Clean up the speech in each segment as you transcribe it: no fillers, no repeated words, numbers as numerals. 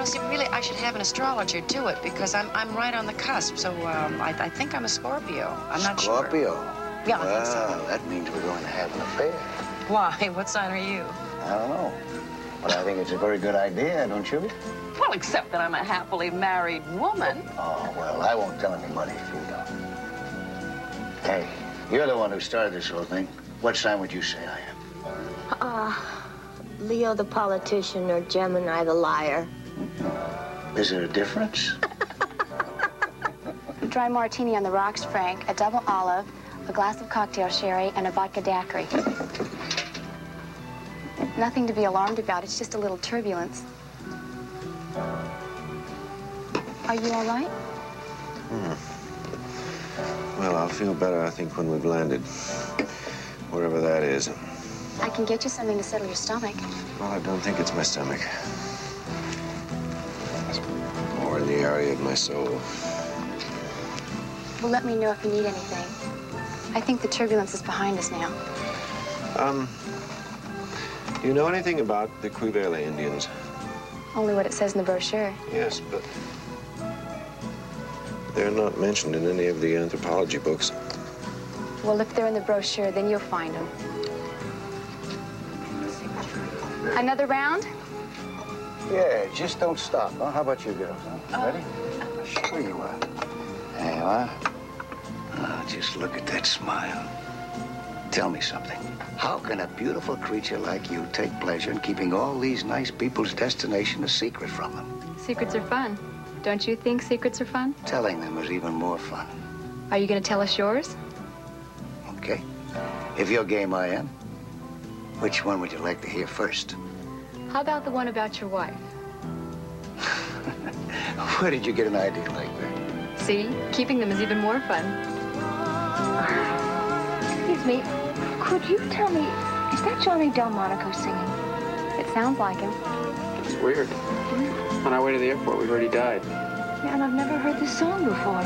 know, see, really, I should have an astrologer do it because I'm right on the cusp. So I think I'm a Scorpio. I'm not sure. Scorpio? Yeah, I think so. Well, that means we're going to have an affair. Why? What sign are you? I don't know. But I think it's a very good idea, don't you? Well, except that I'm a happily married woman. Oh, well, I won't tell anybody if you don't. Hey, you're the one who started this whole thing. What sign would you say I am? Leo the politician or Gemini the liar. Is there a difference? Dry martini on the rocks, Frank, a double olive, a glass of cocktail sherry, and a vodka daiquiri. Nothing to be alarmed about. It's just a little turbulence. Are you all right? Well, I'll feel better, I think, when we've landed. Wherever that is. I can get you something to settle your stomach. Well, I don't think it's my stomach. It's more in the area of my soul. Well, let me know if you need anything. I think the turbulence is behind us now. Do you know anything about the Cuivele Indians? Only what it says in the brochure. Yes, but they're not mentioned in any of the anthropology books. Well, if they're in the brochure, then you'll find them. Another round? Yeah, just don't stop, huh? How about you girls, huh? Ready? Sure you are. There you are. Oh, just look at that smile. Tell me something. How can a beautiful creature like you take pleasure in keeping all these nice people's destination a secret from them? Secrets are fun. Don't you think secrets are fun? Telling them is even more fun. Are you going to tell us yours? Okay. If you're game, I am. Which one would you like to hear first? How about the one about your wife? Where did you get an idea like that? See? Keeping them is even more fun. Excuse me, could you tell me, is that Johnny Delmonico singing? It sounds like him. It's weird. On our way to the airport, we've already died. Yeah, and I've never heard this song before.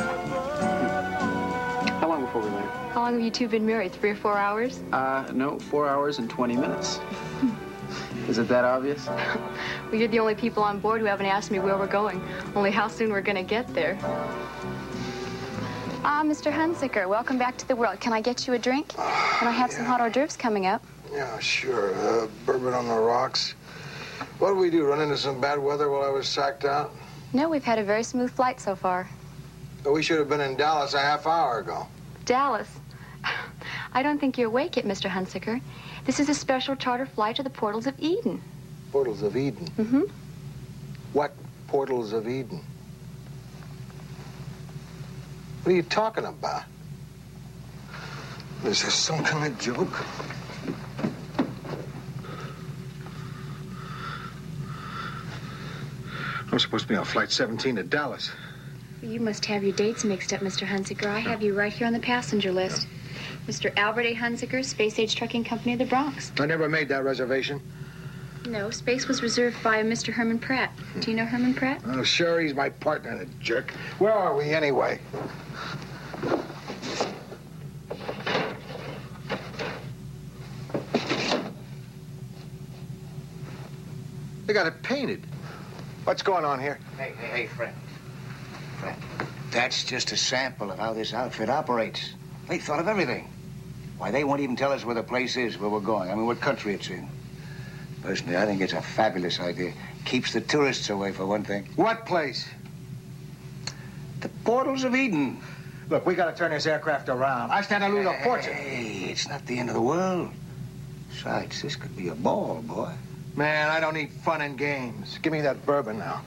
How long before we land? How long have you two been married? 3 or 4 hours? No, 4 hours and 20 minutes. Is it that obvious? Well, you're the only people on board who haven't asked me where we're going, only how soon we're going to get there. Ah, Mr. Hunziker, welcome back to the world. Can I get you a drink? And I have some hot hors d'oeuvres coming up. Yeah, sure. Bourbon on the rocks. What did we do, run into some bad weather while I was sacked out? No, we've had a very smooth flight so far. But we should have been in Dallas a half hour ago. Dallas? I don't think you're awake yet, Mr. Hunziker. This is a special charter flight to the Portals of Eden. Portals of Eden? Mm-hmm. What Portals of Eden? What are you talking about? Is this some kind of joke? I'm supposed to be on Flight 17 to Dallas. You must have your dates mixed up, Mr. Hunziker. I have you right here on the passenger list. Mr. Albert A. Hunziker, Space Age Trucking Company of the Bronx. I never made that reservation. No, space was reserved by Mr. Herman Pratt. Do you know Herman Pratt? Oh, sure, he's my partner, the jerk. Where are we, anyway? They got it painted. What's going on here? Hey, friend. Friend, that's just a sample of how this outfit operates. They thought of everything. Why, they won't even tell us where the place is, where we're going. I mean, what country it's in. Personally, I think it's a fabulous idea. Keeps the tourists away, for one thing. What place? The Portals of Eden. Look, we gotta turn this aircraft around. I stand to lose a fortune. Hey, it's not the end of the world. Besides, this could be a ball, boy. Man, I don't need fun and games. Give me that bourbon now.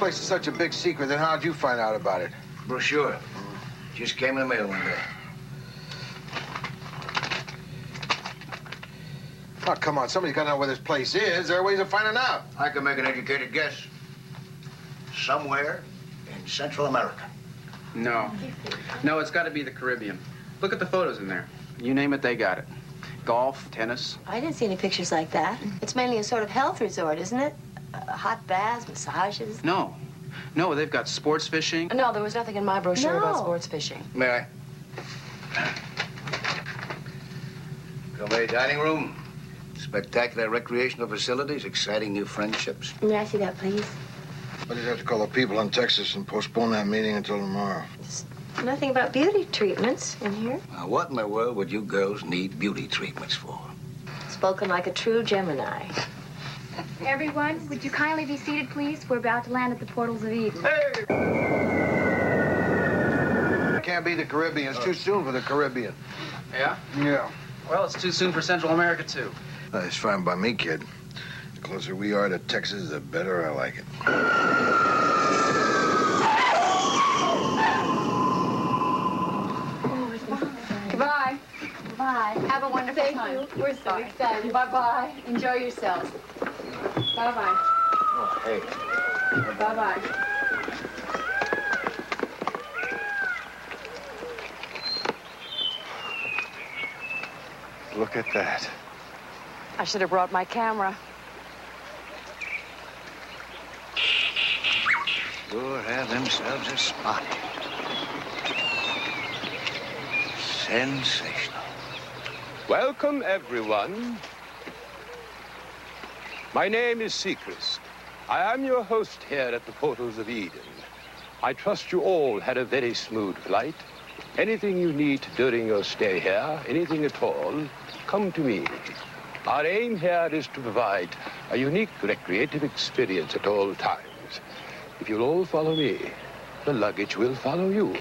place is such a big secret, then how'd you find out about it? Brochure. Just came in the mail one day. Oh, come on. Somebody's got to know where this place is. There are ways of finding out. I can make an educated guess. Somewhere in Central America. No. No, it's got to be the Caribbean. Look at the photos in there. You name it, they got it. Golf, tennis. I didn't see any pictures like that. It's mainly a sort of health resort, isn't it? Hot baths, massages. No. No, they've got sports fishing. No, there was nothing in my brochure about No. sports fishing. May I? Gourmet dining room. Spectacular recreational facilities. Exciting new friendships. May I see that, please? I just have to call the people in Texas and postpone that meeting until tomorrow. Nothing about beauty treatments in here. Now, what in the world would you girls need beauty treatments for? Spoken like a true Gemini. Everyone, would you kindly be seated, please? We're about to land at the portals of Eden. It can't be the Caribbean. It's too soon for the Caribbean. Yeah? Yeah. Well, it's too soon for Central America, too. It's fine by me, kid. The closer we are to Texas, the better I like it. Goodbye. Bye. Have a wonderful time. Thank you. We're so excited. Bye-bye. Enjoy yourselves. Bye-bye. Oh, hey. Bye-bye. Look at that. I should have brought my camera. Sure have themselves a spot. Sensational. Welcome, everyone. My name is Sechrist. I am your host here at the Portals of Eden. I trust you all had a very smooth flight. Anything you need during your stay here, anything at all, come to me. Our aim here is to provide a unique recreative experience at all times. If you'll all follow me, the luggage will follow you.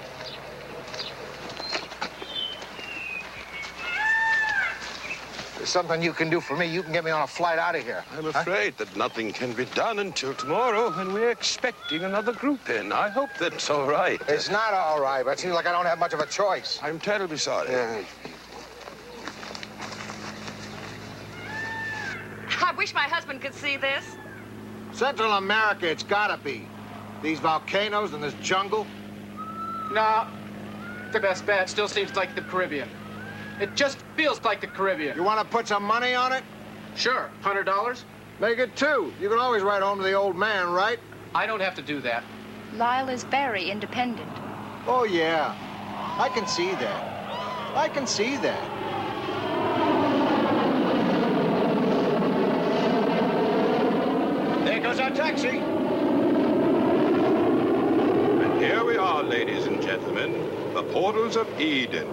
There's something you can do for me. You can get me on a flight out of here. I'm afraid that nothing can be done until tomorrow, and we're expecting another group in. I hope that's all right. It's not all right, but it seems like I don't have much of a choice. I'm terribly sorry. Yeah. I wish my husband could see this. Central America, it's gotta be. These volcanoes and this jungle. No. The best bet still seems like the Caribbean. It just feels like the Caribbean. You want to put some money on it? Sure. $100? Make it two. You can always write home to the old man, right? I don't have to do that. Lyle is very independent. Oh, yeah. I can see that. I can see that. There goes our taxi. And here we are, ladies and gentlemen, the Portals of Eden.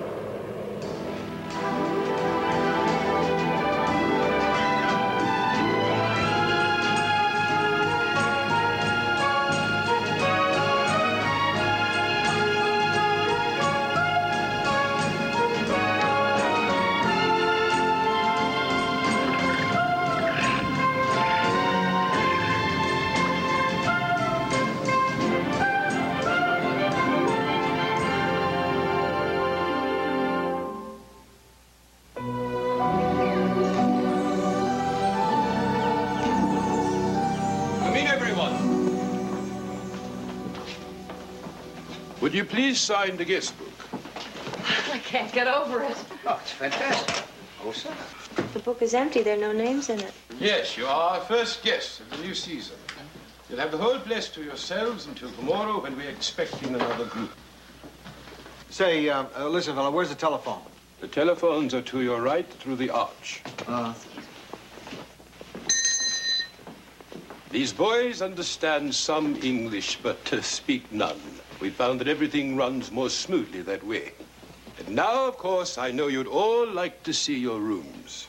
Would you please sign the guest book? I can't get over it. Oh, it's fantastic. Oh, sir. The book is empty. There are no names in it. Yes, you are our first guests of the new season. You'll have the whole place to yourselves until tomorrow when we're expecting another group. Say, listen, fella, where's the telephone? The telephones are to your right through the arch. These boys understand some English, but speak none. We found that everything runs more smoothly that way. And now, of course, I know you'd all like to see your rooms.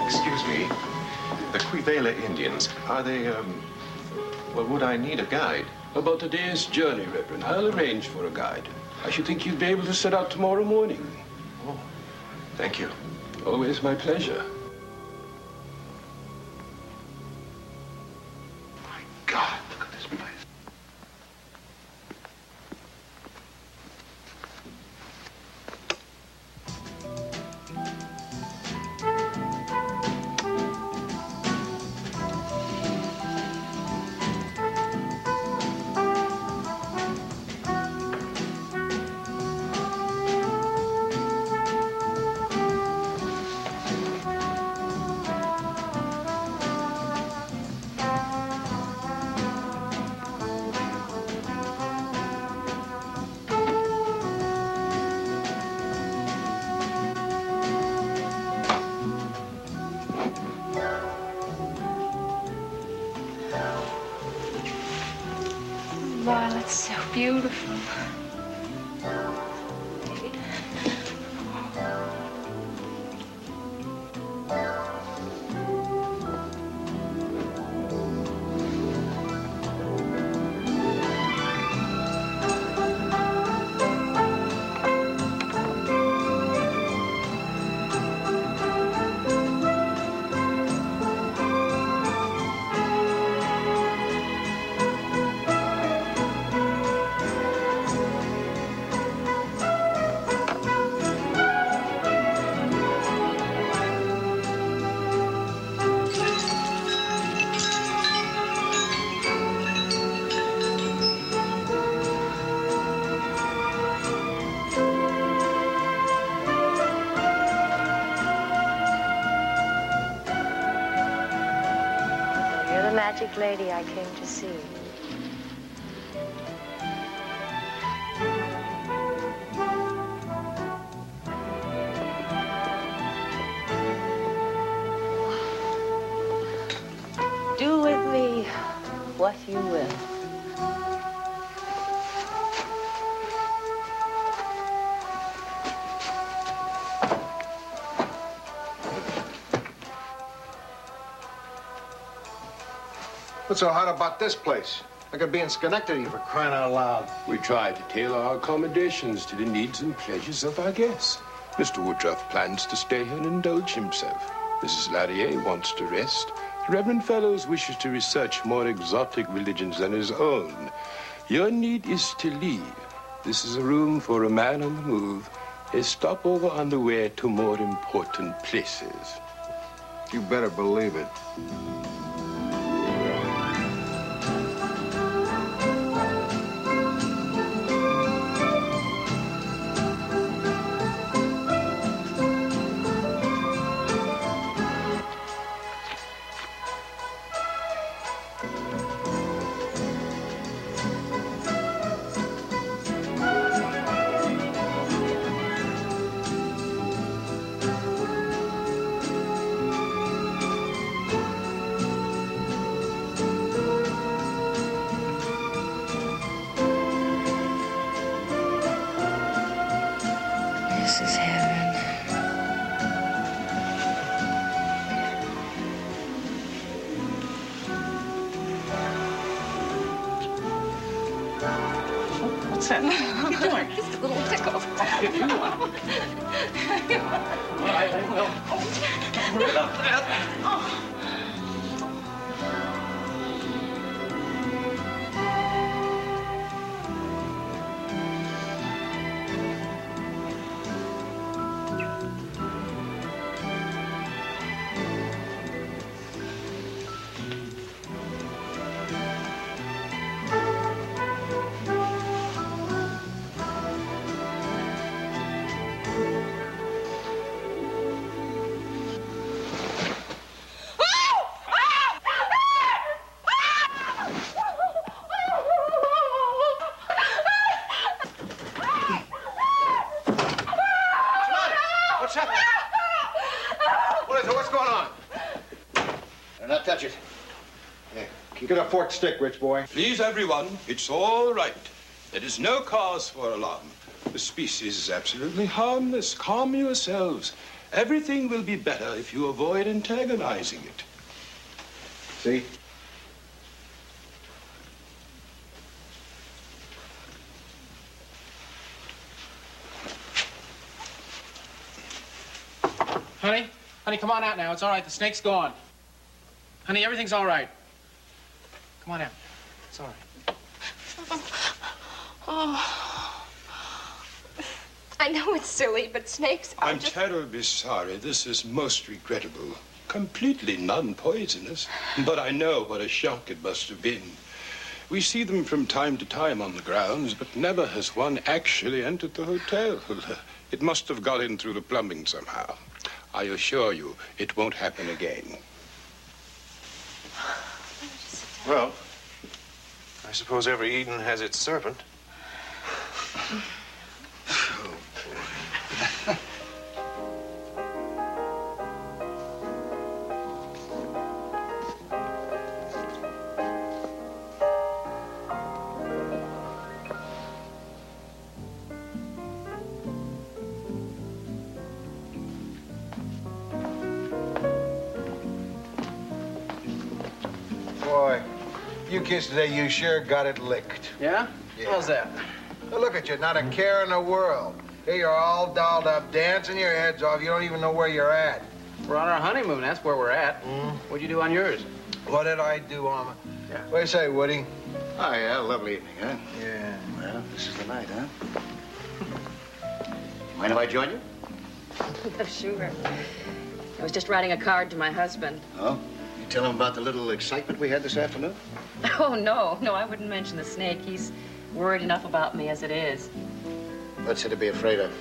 Excuse me. The Quivela Indians, are they, well, would I need a guide? About a day's journey, Reverend. I'll arrange for a guide. I should think you'd be able to set out tomorrow morning. Oh, thank you. Always my pleasure. My God, look at this place. Wow, it's so beautiful. You're the magic lady I came to see. Do with me what you will. What's so hot about this place? I could be in Schenectady for crying out loud. We try to tailor our accommodations to the needs and pleasures of our guests. Mr. Woodruff plans to stay here and indulge himself. Mrs. Larrier wants to rest. The Reverend Fellows wishes to research more exotic religions than his own. Your need is to leave. This is a room for a man on the move, a stopover on the way to more important places. You better believe it. This is heaven. What's that? What are you doing? Just a little tickle. If you want. All right, I will. Right up there. Oh. What's happening? What is it? What's going on? Do not touch it. Here, get a forked stick, rich boy. Please, everyone, it's all right. There is no cause for alarm. The species is absolutely harmless. Calm yourselves. Everything will be better if you avoid antagonizing it. See? Honey? Honey, come on out now. It's all right. The snake's gone. Honey, everything's all right. Come on out. It's all right. Oh. I know it's silly, but snakes are I'm terribly sorry. This is most regrettable. Completely non-poisonous. But I know what a shock it must have been. We see them from time to time on the grounds, but never has one actually entered the hotel. It must have got in through the plumbing somehow. I assure you, it won't happen again. Well, I suppose every Eden has its serpent. Boy, you kids today, you sure got it licked. Yeah? How's that? Well, look at you, not a care in the world. Here you're all dolled up, dancing your heads off. You don't even know where you're at. We're on our honeymoon. That's where we're at. What'd you do on yours? What did I do, Alma? Yeah. What do you say, Woody? Oh, yeah, lovely evening, huh? Yeah. Well, this is the night, huh? Mind if I join you? Sure. I was just writing a card to my husband. Oh? You tell him about the little excitement we had this afternoon? Oh, no, I wouldn't mention the snake. He's worried enough about me as it is. What's he to be afraid of?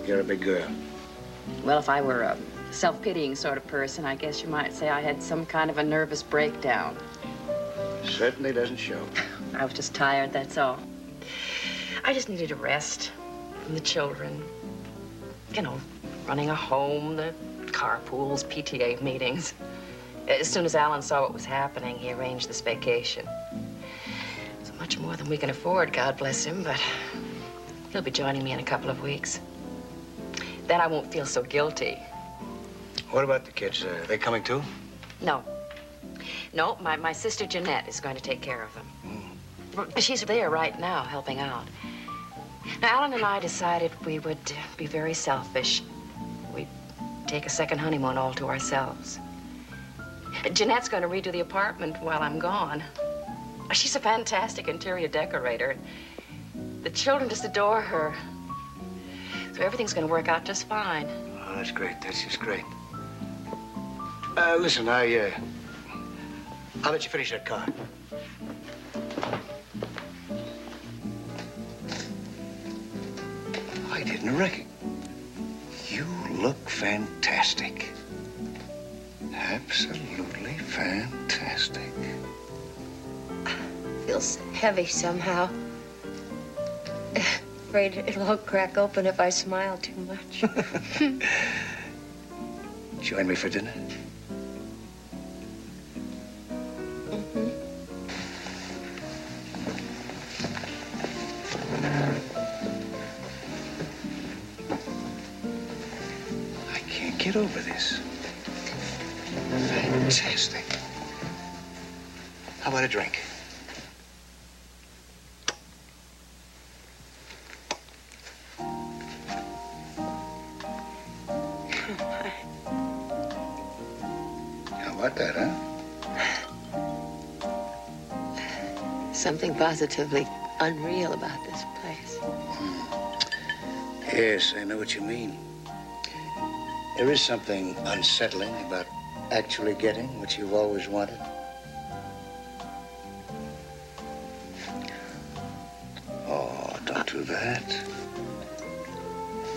You're a big girl. Well, if I were a self-pitying sort of person, I guess you might say I had some kind of a nervous breakdown. Certainly doesn't show. I was just tired, that's all. I just needed a rest from the children. You know, running a home, the carpools, PTA meetings. As soon as Alan saw what was happening, he arranged this vacation. It's much more than we can afford, God bless him, but he'll be joining me in a couple of weeks. Then I won't feel so guilty. What about the kids? Are they coming too? No. No, my sister Jeanette is going to take care of them. She's there right now, helping out. Now, Alan and I decided we would be very selfish. We'd take a second honeymoon all to ourselves. Jeanette's going to redo the apartment while I'm gone. She's a fantastic interior decorator. The children just adore her. So everything's going to work out just fine. Oh, that's great. That's just great. Listen, I'll let you finish that card. I didn't reckon. You look fantastic. Absolutely fantastic. Feels heavy somehow. Afraid it'll all crack open if I smile too much. Join me for dinner? I can't get over this. Fantastic. How about a drink? How about that, huh? Something positively unreal about this place. Yes, I know what you mean. There is something unsettling about actually getting what you've always wanted. Oh, don't do that.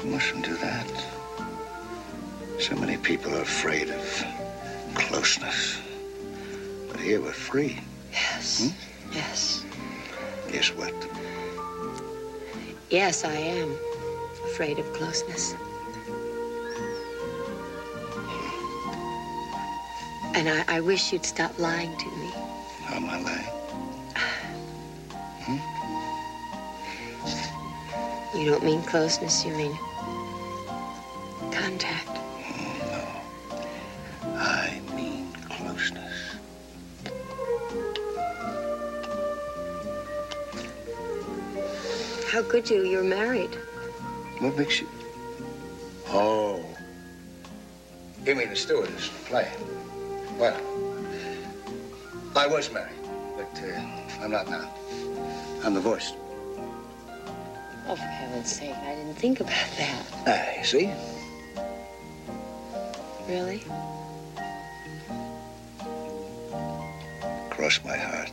You mustn't do that. So many people are afraid of closeness. But here we're free. Yes, yes. Guess what? Yes, I am afraid of closeness. And I wish you'd stop lying to me. How am I lying? You don't mean closeness, you mean contact. No. I mean closeness. How could you? You're married. What makes you... Oh. You mean the stewardess, the plane? Well, I was married, but I'm not now. I'm divorced. Oh, for heaven's sake, I didn't think about that. You see? Really? Cross my heart.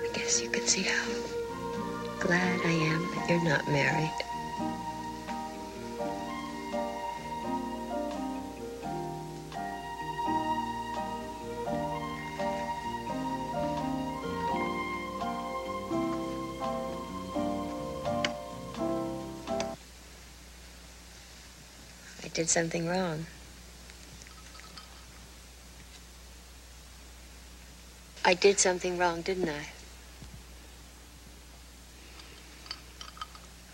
I guess you could see how glad I am that you're not married. I did something wrong. I did something wrong, didn't I?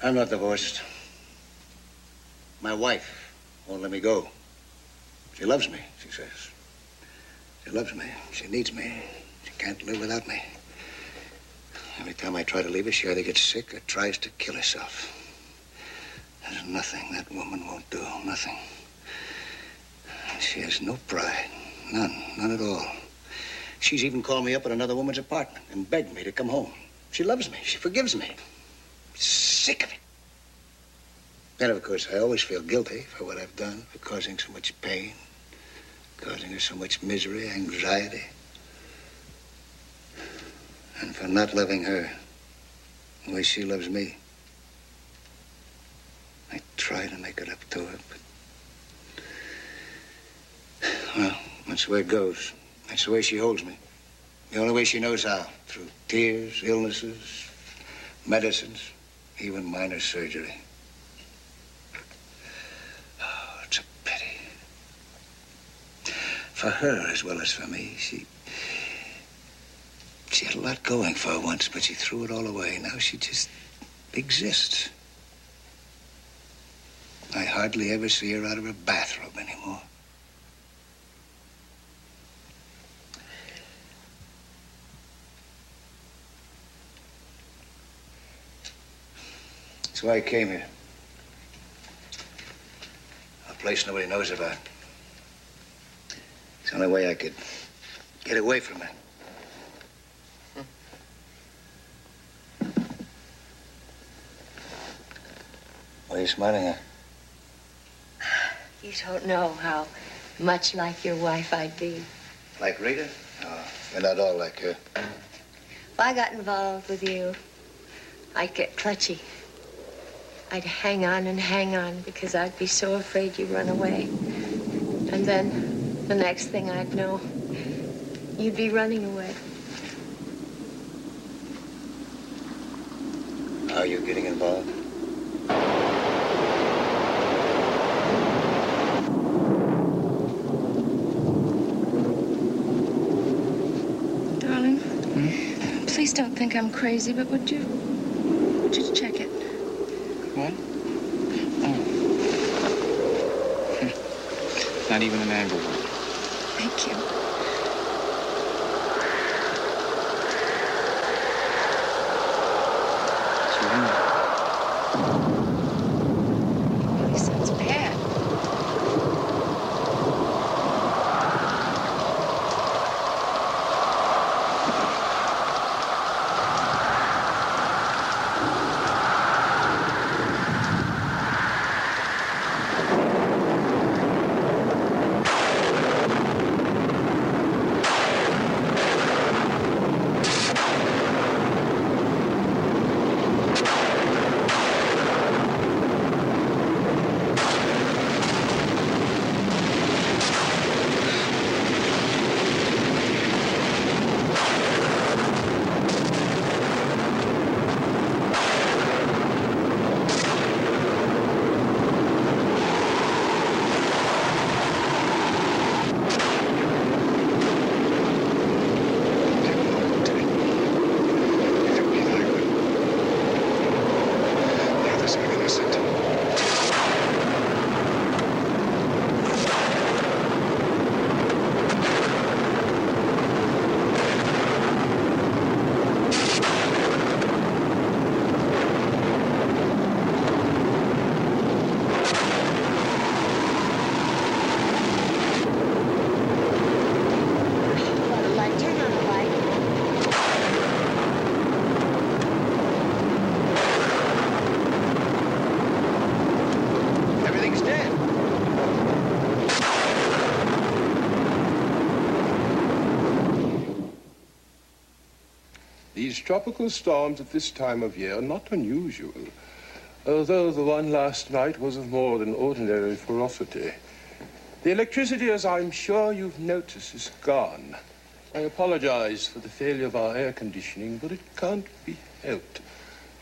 I'm not divorced. My wife won't let me go. She loves me, she says. She loves me. She needs me. She can't live without me. Every time I try to leave her, she either gets sick or tries to kill herself. There's nothing that woman won't do. Nothing. And she has no pride. None at all. She's even called me up at another woman's apartment and begged me to come home. She loves me. She forgives me. Sick of it. And of course, I always feel guilty for what I've done, for causing so much pain, causing her so much misery, anxiety, and for not loving her the way she loves me. I try to make it up to her, but... Well, that's the way it goes. That's the way she holds me. The only way she knows how. Through tears, illnesses, medicines, even minor surgery. Oh, it's a pity. For her as well as for me, she had a lot going for her once, but she threw it all away. Now she just exists. I hardly ever see her out of her bathrobe anymore. That's why I came here. A place nobody knows about. It's the only way I could get away from it. Why are you smiling at? You don't know how much like your wife I'd be. Like Rita? No, you're not all like her. If I got involved with you, I'd get clutchy. I'd hang on because I'd be so afraid you'd run away. And then the next thing I'd know, you'd be running away. How are you getting involved? Darling, please don't think I'm crazy, but would you check it? What? Oh. Not even an angle one. Thank you. Really sounds bad. These tropical storms at this time of year are not unusual, although the one last night was of more than ordinary ferocity. The electricity, as I'm sure you've noticed, is gone. I apologize for the failure of our air conditioning, but it can't be helped.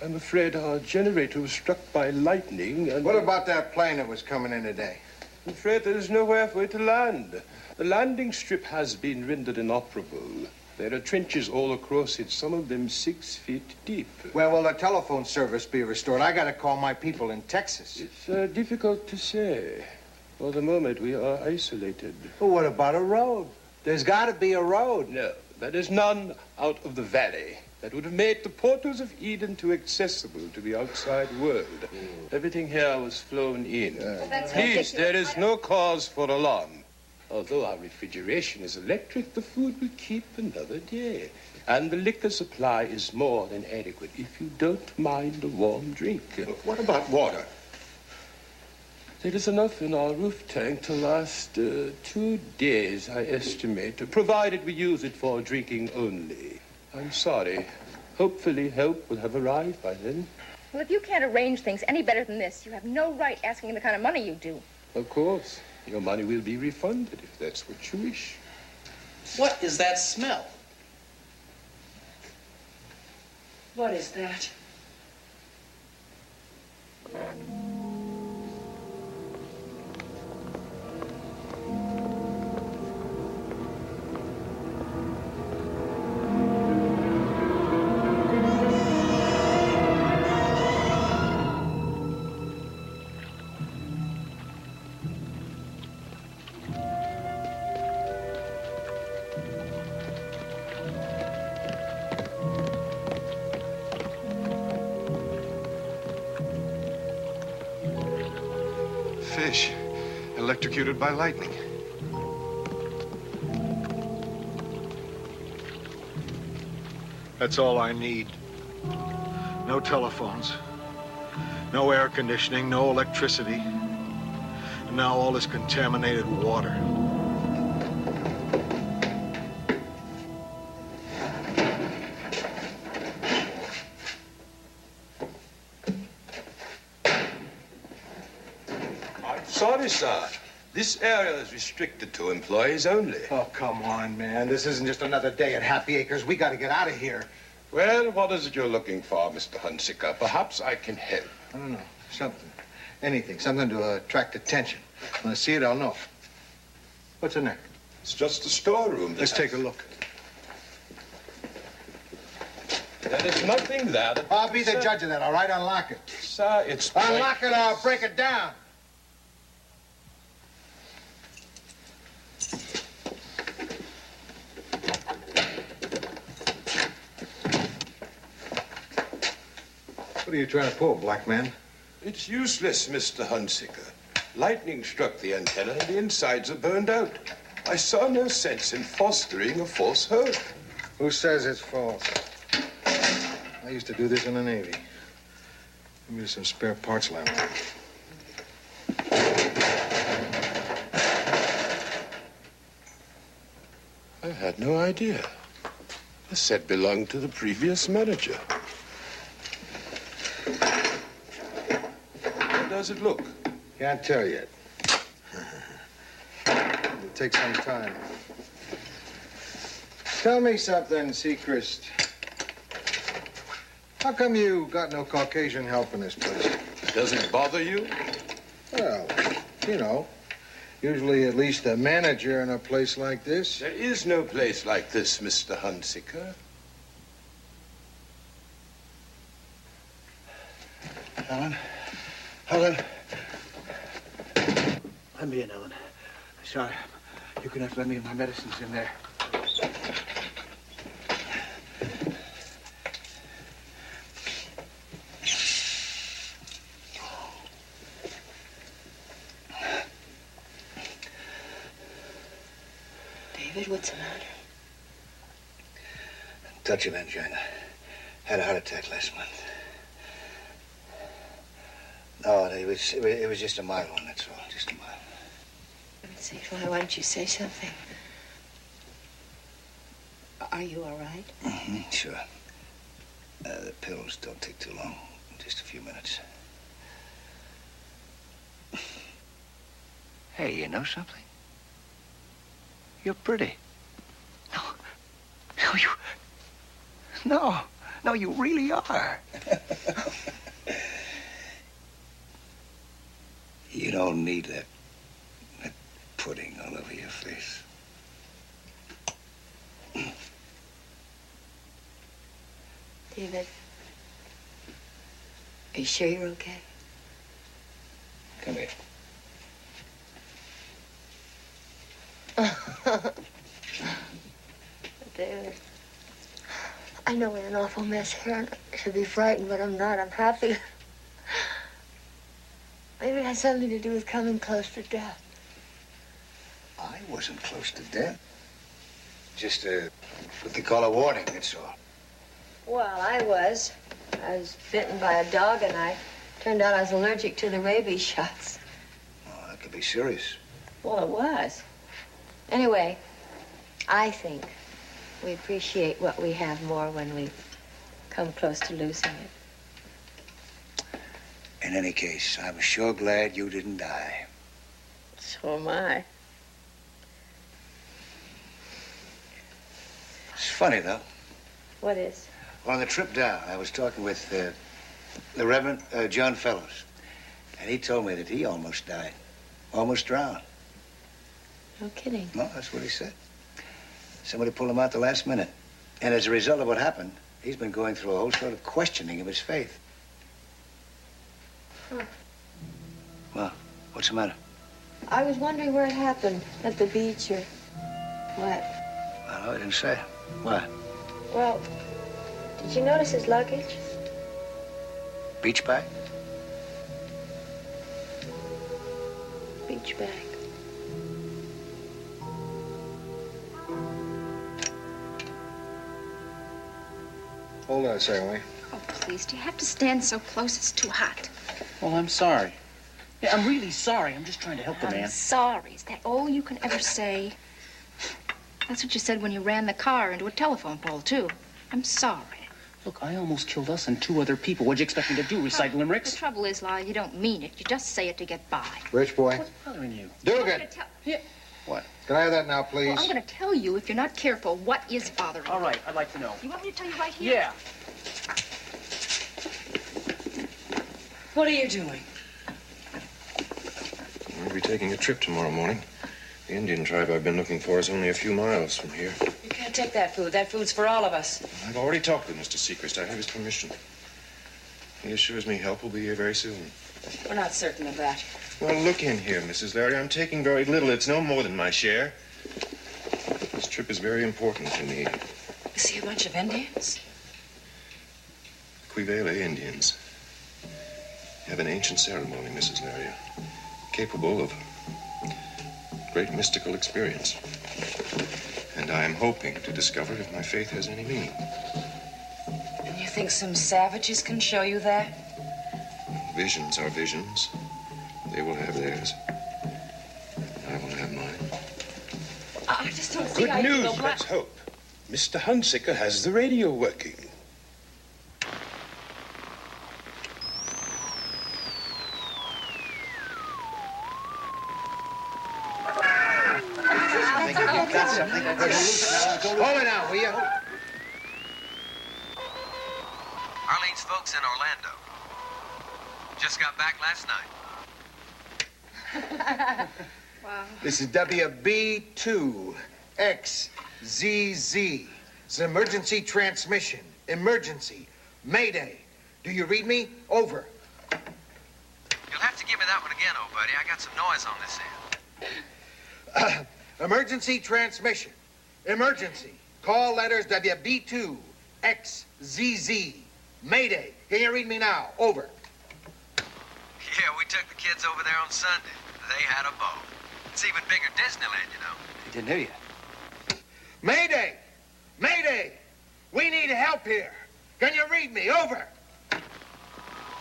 I'm afraid our generator was struck by lightning and... What about that plane that was coming in today? I'm afraid there is nowhere for it to land. The landing strip has been rendered inoperable. There are trenches all across it, some of them 6 feet deep. Well, will the telephone service be restored? I gotta call my people in Texas. It's difficult to say. For the moment, we are isolated. Well, what about a road? There's gotta be a road. No, there is none out of the valley. That would have made the portals of Eden too accessible to the outside world. Everything here was flown in. Please, there is no cause for alarm. Although our refrigeration is electric, the food will keep another day. And the liquor supply is more than adequate, if you don't mind a warm drink. What about water? There is enough in our roof tank to last 2 days, I estimate, provided we use it for drinking only. I'm sorry. Hopefully help will have arrived by then. Well, if you can't arrange things any better than this, you have no right asking the kind of money you do. Of course. Your money will be refunded if that's what you wish. What is that smell? What is that? Fish, electrocuted by lightning. That's all I need. No telephones, no air conditioning, no electricity. And now all this contaminated water. Sorry, sir. This area is restricted to employees only. Oh, come on, man. This isn't just another day at Happy Acres. We gotta get out of here. Well, what is it you're looking for, Mr. Hunsicker? Perhaps I can help. I don't know. Something. Anything. Something to attract attention. When I see it, I'll know. What's in there? It's just a storeroom. Let's take a look. There is nothing there. I'll be the judge of that, all right? Unlock it. Sir, it's... Unlock it or I'll break it down. What are you trying to pull, black man? It's useless, Mr. Hunsicker. Lightning struck the antenna and the insides are burned out. I saw no sense in fostering a false hope. Who says it's false? I used to do this in the Navy. Maybe there's some spare parts lying around. I had no idea. The set belonged to the previous manager. How does it look? Can't tell yet. It'll take some time. Tell me something, Seacrest. How come you got no Caucasian help in this place? Does it bother you? Well, you know, usually at least a manager in a place like this. There is no place like this, Mr. Hunsicker. Ellen? Ellen? Let me in, Ellen. Sorry. You're gonna have to let me in. My medicine's in there. David, what's the matter? Touch of angina. Had a heart attack last month. No, it was just a mild one, that's all. Just a mild one. Let's see, why don't you say something? Are you all right? Mm-hmm, sure. The pills don't take too long. Just a few minutes. Hey, you know something? You're pretty. No, you really are. You don't need that pudding all over your face. David, are you sure you're okay? Come here. David, I know we're an awful mess here, and I should be frightened, but I'm not. I'm happy. Maybe it has something to do with coming close to death. I wasn't close to death. Just what they call a warning, that's all. Well, I was. I was bitten by a dog, and I turned out I was allergic to the rabies shots. Oh, that could be serious. Well, it was. Anyway, I think we appreciate what we have more when we come close to losing it. In any case, I'm sure glad you didn't die. So am I. It's funny, though. What is? Well, on the trip down, I was talking with the Reverend John Fellows, and he told me that he almost died, almost drowned. No kidding. No, that's what he said. Somebody pulled him out the last minute. And as a result of what happened, he's been going through a whole sort of questioning of his faith. Huh. Well, what's the matter? I was wondering where it happened, at the beach or what. I know, I didn't say. Why? Well, did you notice his luggage? Beach bag? Beach bag. Hold on a second, will you? Oh, please, do you have to stand so close? It's too hot. Well, I'm sorry. Yeah, I'm really sorry. I'm just trying to help the man. I'm sorry. Is that all you can ever say? That's what you said when you ran the car into a telephone pole, too. I'm sorry. Look, I almost killed us and 2 other people. What'd you expect me to do, recite limericks? The trouble is, Lyle, you don't mean it. You just say it to get by. Rich boy. What's bothering you? Dugan. Yeah. What? Can I have that now, please? Well, I'm going to tell you, if you're not careful, what is bothering you. All right, I'd like to know. You want me to tell you right here? Yeah. What are you doing? We'll be taking a trip tomorrow morning. The Indian tribe I've been looking for is only a few miles from here. You can't take that food. That food's for all of us. I've already talked with Mr. Sechrist. I have his permission. He assures me help will be here very soon. We're not certain of that. Well, look in here, Mrs. Larry. I'm taking very little. It's no more than my share. This trip is very important to me. You see a bunch of Indians? Quivele Indians have an ancient ceremony, Mrs. Larry, capable of great mystical experience. And I am hoping to discover if my faith has any meaning. And you think some savages can show you that? Visions are visions. They will have theirs. I will have mine. I just don't see how Good you news, can go black. let's hope. Mr. Hunsicker has the radio working. I think you've got something. Hold it now, will you? Arlene's folks in Orlando. Just got back last night. Wow. This is WB2XZZ. It's an emergency transmission. Emergency. Mayday. Do you read me? Over. You'll have to give me that one again, old buddy. I got some noise on this end. Emergency transmission. Emergency. Call letters WB2XZZ. Mayday. Can you read me now? Over. Yeah, we took the kids over there on Sunday. They had a ball. It's even bigger Disneyland, you know. I didn't hear you. Mayday! Mayday! We need help here. Can you read me? Over.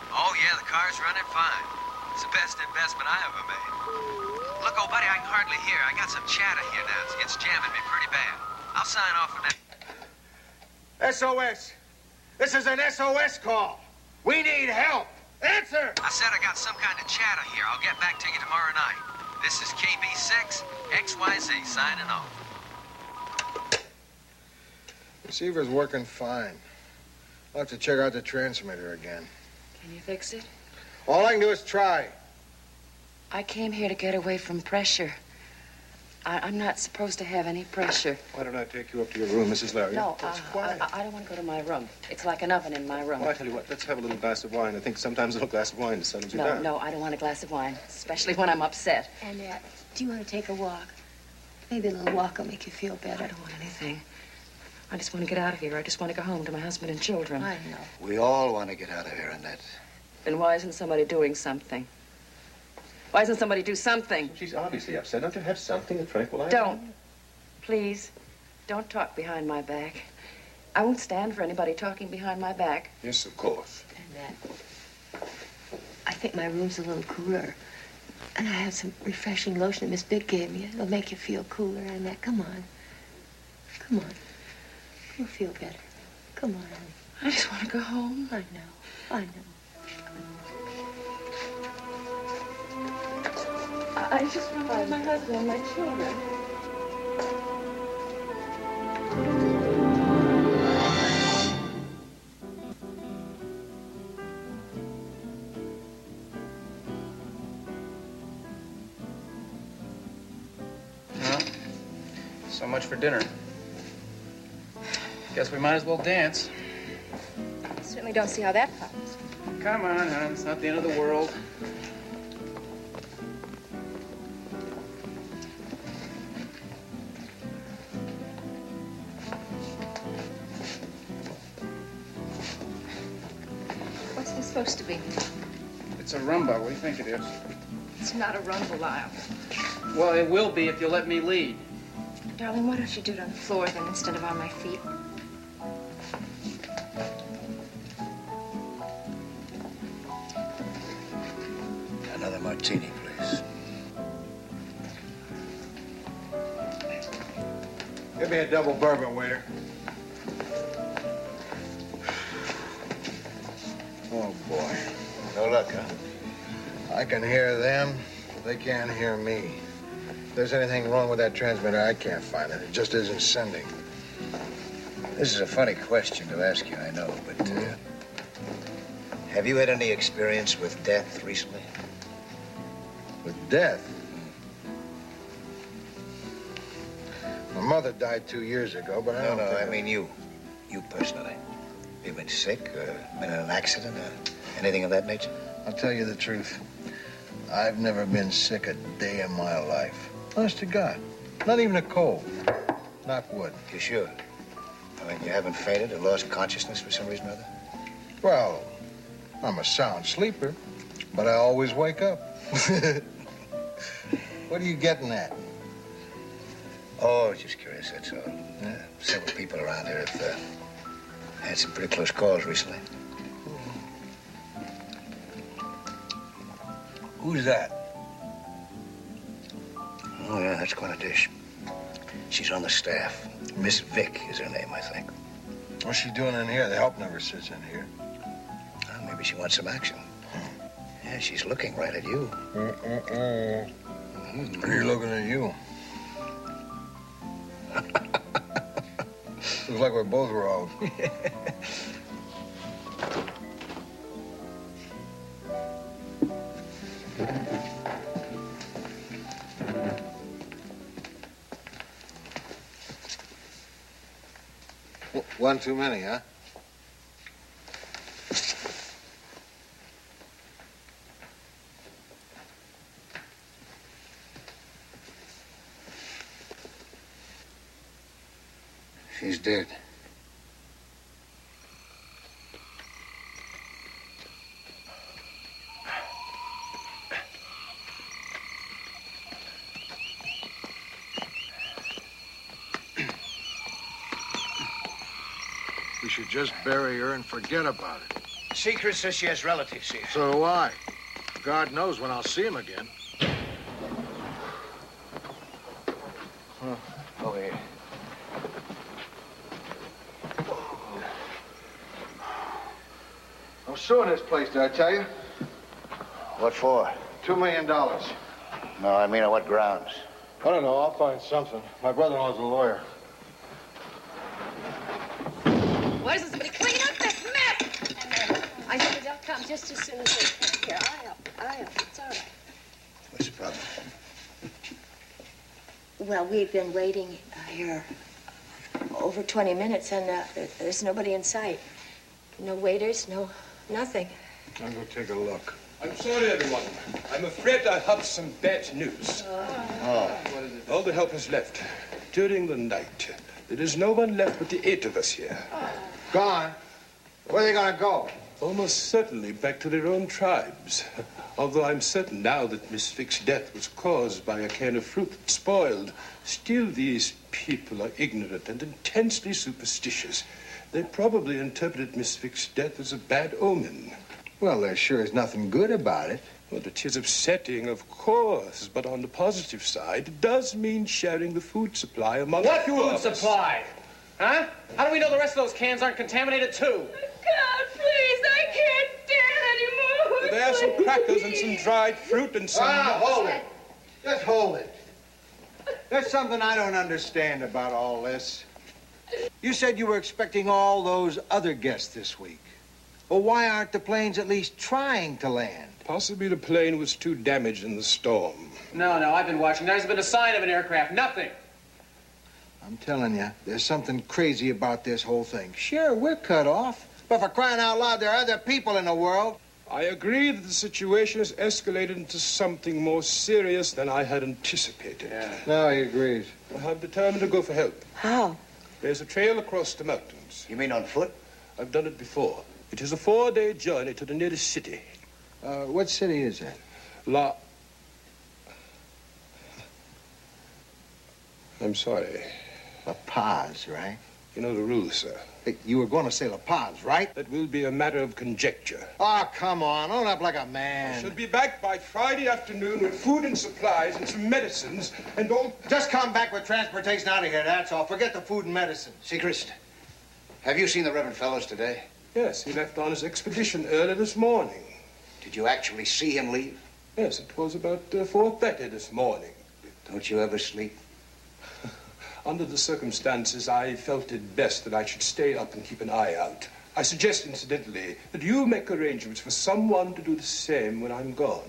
Oh, yeah, the car's running fine. It's the best investment I ever made. Look, old buddy, I can hardly hear. I got some chatter here now. It's jamming me pretty bad. I'll sign off for now. SOS. This is an SOS call. We need help. Answer! I said I got some kind of chatter here. I'll get back to you tomorrow night. This is KB6, XYZ, signing off. Receiver's working fine. I'll have to check out the transmitter again. Can you fix it? All I can do is try. I came here to get away from pressure. I'm not supposed to have any pressure. Why don't I take you up to your room, Mrs. Larry? No, I don't want to go to my room. It's like an oven in my room. Well, I tell you what, let's have a little glass of wine. I think sometimes a little glass of wine settles you down. No, I don't want a glass of wine, especially when I'm upset. Annette, do you want to take a walk? Maybe a little walk will make you feel better. I don't want anything. I just want to get out of here. I just want to go home to my husband and children. I know. We all want to get out of here, Annette. Then why isn't somebody doing something? Why doesn't somebody do something? She's obviously upset. Don't you have something to tranquilize her? Don't. Please. Don't talk behind my back. I won't stand for anybody talking behind my back. Yes, of course. Annette, I think my room's a little cooler. And I have some refreshing lotion that Miss Big gave me. It'll make you feel cooler, Annette. Come on. Come on. You'll feel better. Come on, honey. I just want to go home. I know. I know. I just want to find my husband and my children. Well, so much for dinner. Guess we might as well dance. Certainly don't see how that happens. Come on, hon. It's not the end of the world. What's this supposed to be? It's a rumba. What do you think it is? It's not a rumble, Lyle. Well, it will be if you let me lead. Darling, why don't you do it on the floor then instead of on my feet? Another martini, please. Give me a double bourbon, waiter. Oh, boy. No luck, huh? I can hear them. They can't hear me. If there's anything wrong with that transmitter, I can't find it. It just isn't sending. This is a funny question to ask you, I know, but have you had any experience with death recently? With death? My mother died 2 years ago, but I don't think... I mean you. You personally. You been sick, been in an accident, anything of that nature? I'll tell you the truth. I've never been sick a day in my life. Honest to God. Not even a cold. Knock wood. You sure? I mean, you haven't fainted or lost consciousness for some reason or other? Well, I'm a sound sleeper, but I always wake up. What are you getting at? Oh, just curious, that's all. Several people around here have had some pretty close calls recently. Who's that? Oh, yeah, that's quite a dish. She's on the staff. Miss Vick is her name, I think. What's she doing in here? The help never sits in here. Well, maybe she wants some action. Yeah, she's looking right at you. You're looking at you. Looks like we're both wrong. One too many, huh? She's dead. We should just bury her and forget about it. Secret says she has relatives here. So do I. God knows when I'll see him again. Over here. We're suing this place, did I tell you? What for? $2 million. No, I mean on what grounds? I don't know. I'll find something. My brother-in-law's a lawyer. Why doesn't somebody clean up this mess? I said they'll come just as soon as they can. Here, I'll help. It's all right. What's the problem? Well, we've been waiting here over 20 minutes, and there's nobody in sight. No waiters, nothing. I'll go take a look. I'm sorry, everyone. I'm afraid I have some bad news. What is it? All the help has left during the night. There is no one left but the 8 of us here. Gone? Where are they gonna go? Almost certainly back to their own tribes. Although I'm certain now that Miss Vick's death was caused by a can of fruit that spoiled, still these people are ignorant and intensely superstitious. They probably interpreted Miss Vick's death as a bad omen. Well, there sure is nothing good about it. Well, it is upsetting, of course, but on the positive side, it does mean sharing the food supply among What few food of us. supply? Huh? How do we know the rest of those cans aren't contaminated, too? God, please, I can't stand anymore. There are some crackers and some dried fruit and some... Hold it. Just hold it. There's something I don't understand about all this. You said you were expecting all those other guests this week. Well, why aren't the planes at least trying to land? Possibly the plane was too damaged in the storm. No, I've been watching. There hasn't been a sign of an aircraft. Nothing. I'm telling you, there's something crazy about this whole thing. Sure, we're cut off. But for crying out loud, there are other people in the world. I agree that the situation has escalated into something more serious than I had anticipated. Yeah. No, he agrees. I'm determined to go for help. How? There's a trail across the mountains. You mean on foot? I've done it before. It is a 4-day journey to the nearest city. What city is that? I'm sorry. La Paz, right? You know the rules, sir. Hey, you were going to say La Paz, right? That will be a matter of conjecture. Oh, come on. Own up like a I man. should be back by Friday afternoon with food and supplies and some medicines and all... Just come back with transportation out of here, that's all. Forget the food and medicine. Sechrist, have you seen the Reverend Fellows today? Yes, he left on his expedition early this morning. Did you actually see him leave? Yes, it was about 4:30 this morning. Don't you ever sleep? Under the circumstances, I felt it best that I should stay up and keep an eye out. I suggest, incidentally, that you make arrangements for someone to do the same when I'm gone.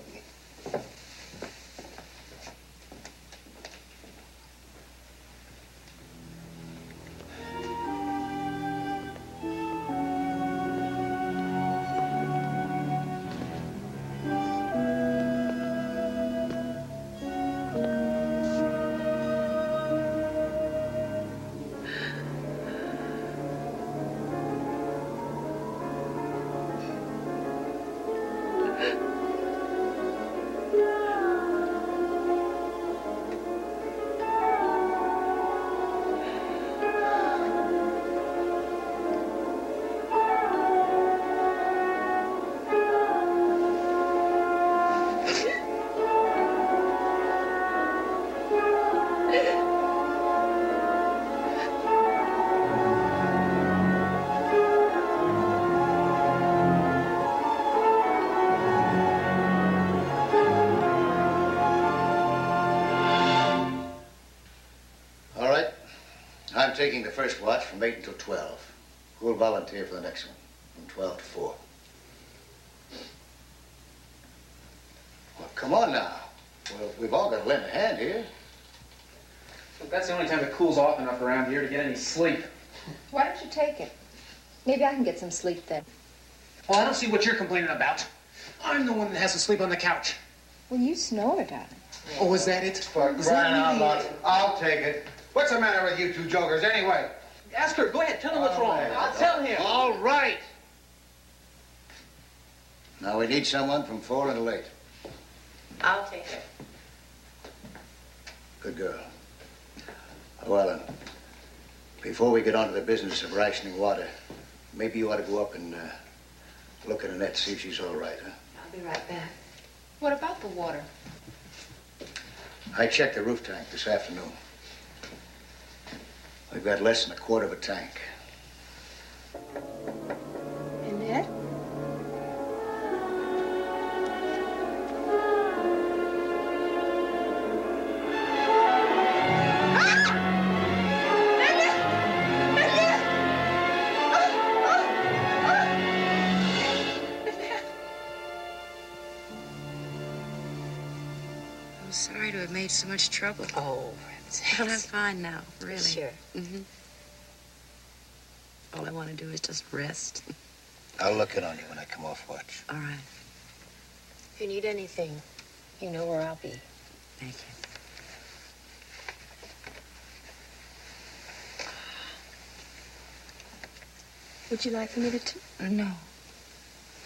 I'm taking the first watch from 8 until 12. Who will volunteer for the next one? From 12 to 4. Well, come on now. Well, we've all got to lend a hand here. Look, that's the only time it cools off enough around here to get any sleep. Why don't you take it? Maybe I can get some sleep then. Well, I don't see what you're complaining about. I'm the one that has to sleep on the couch. Well, you snore, darling. Oh, is that it? For crying out loud. I'll take it. What's the matter with you two jokers anyway? Ask her. Go ahead. Tell her what's wrong. I'll tell him. All right. Now we need someone from 4 until 8. I'll take it. Good girl. Well, then, before we get on to the business of rationing water, maybe you ought to go up and look at Annette, see if she's all right, huh? I'll be right back. What about the water? I checked the roof tank this afternoon. We've got less than a quarter of a tank. Annette? to have made so much trouble. Oh, Well, I'm fine now, really. Sure. Mm-hmm. All I want to do is just rest. I'll look in on you when I come off watch. All right. If you need anything, you know where I'll be. Thank you. Would you like for me to... No.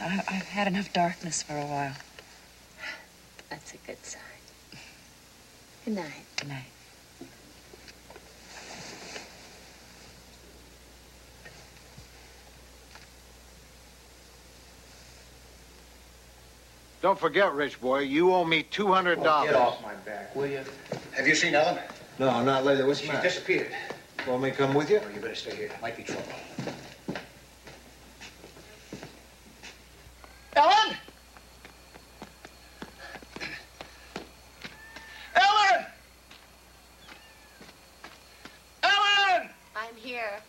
I've had enough darkness for a while. That's a good sign. Good night. Good night. Don't forget, rich boy, you owe me $200. Oh, get off my back, will you? Have you seen Ellen? No, not lately. What's the She matter? disappeared. Want me to come with you? Oh, you better stay here. Might be trouble. Ellen! Ellen! Ellen! I'm here.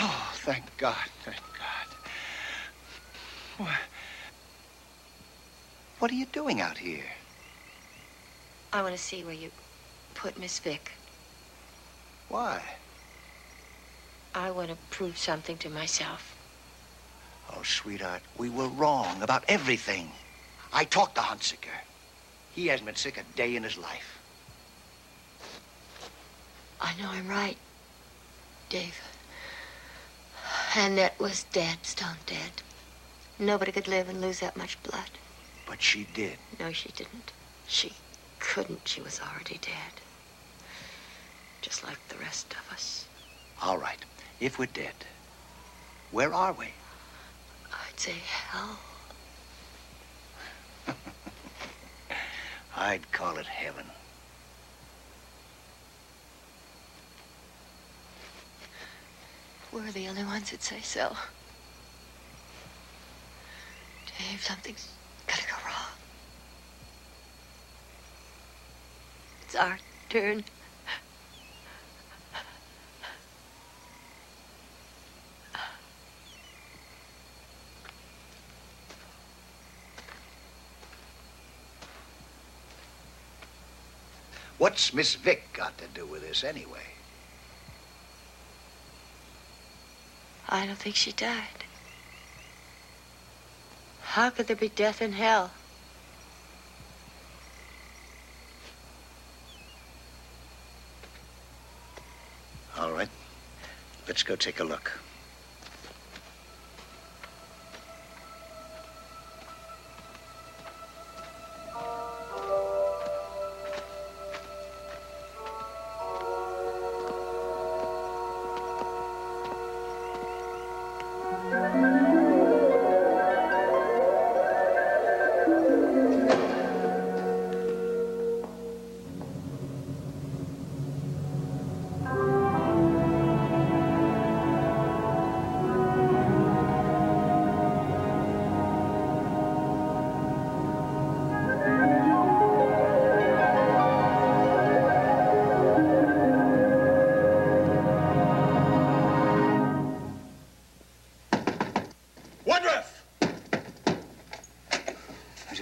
Oh, thank God, thank God. What are you doing out here? I want to see where you put Miss Vick. Why? I want to prove something to myself. Oh, sweetheart, we were wrong about everything. I talked to Hunsicker. He hasn't been sick a day in his life. I know I'm right, Dave. Annette was dead, stone dead. Nobody could live and lose that much blood. But she did. No, she didn't. She couldn't. She was already dead. Just like the rest of us. All right. If we're dead, where are we? I'd say hell. I'd call it heaven. We're the only ones that say so. Dave, something's gotta go wrong. It's our turn. What's Miss Vick got to do with this anyway? I don't think she died. How could there be death in hell? All right. Let's go take a look.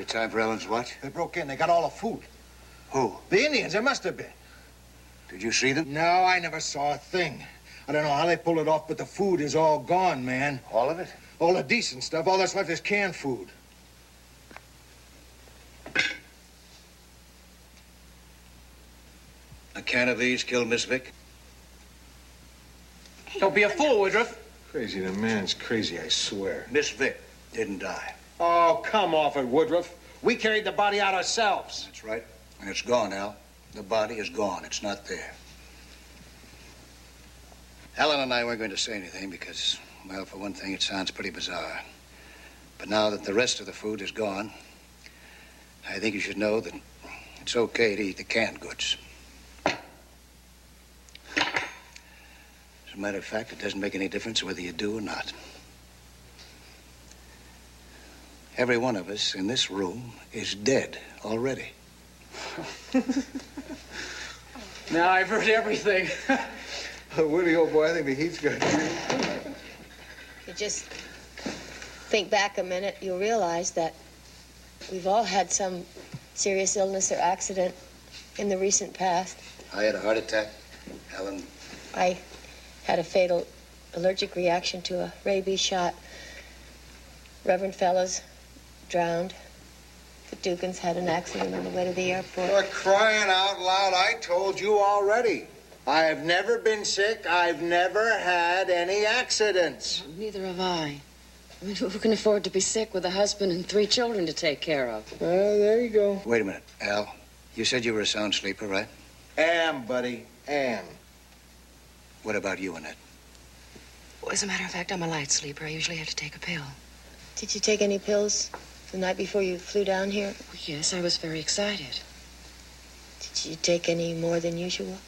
Time for Ellen's watch? They broke in. They got all the food. Who? The Indians. There must have been. Did you see them? No, I never saw a thing. I don't know how they pulled it off, but the food is all gone, man. All of it? All the decent stuff. All that's left is canned food. A can of these killed Miss Vick? Don't be a fool, Woodruff. Crazy. The man's crazy, I swear. Miss Vick didn't die. Oh, come off it, Woodruff. We carried the body out ourselves. That's right. And it's gone, Al. The body is gone. It's not there. Ellen and I weren't going to say anything because, well, for one thing, it sounds pretty bizarre. But now that the rest of the food is gone, I think you should know that it's okay to eat the canned goods. As a matter of fact, it doesn't make any difference whether you do or not. Every one of us in this room is dead already. Now I've heard everything. Woody, old boy, I think the heat's got you. just think back a minute, you'll realize that we've all had some serious illness or accident in the recent past. I had a heart attack. Ellen. I had a fatal allergic reaction to a rabies shot. Reverend Fellows drowned. The Dugans had an accident on the way to the airport. You're crying out loud. I told you already. I have never been sick. I've never had any accidents. Neither have I. I mean, who can afford to be sick with a husband and 3 children to take care of? Well, there you go. Wait a minute, Al. You said you were a sound sleeper, right? Am, buddy, am. What about you, Annette? Well, as a matter of fact, I'm a light sleeper. I usually have to take a pill. Did you take any pills the night before you flew down here? Well, yes, I was very excited. Did you take any more than usual?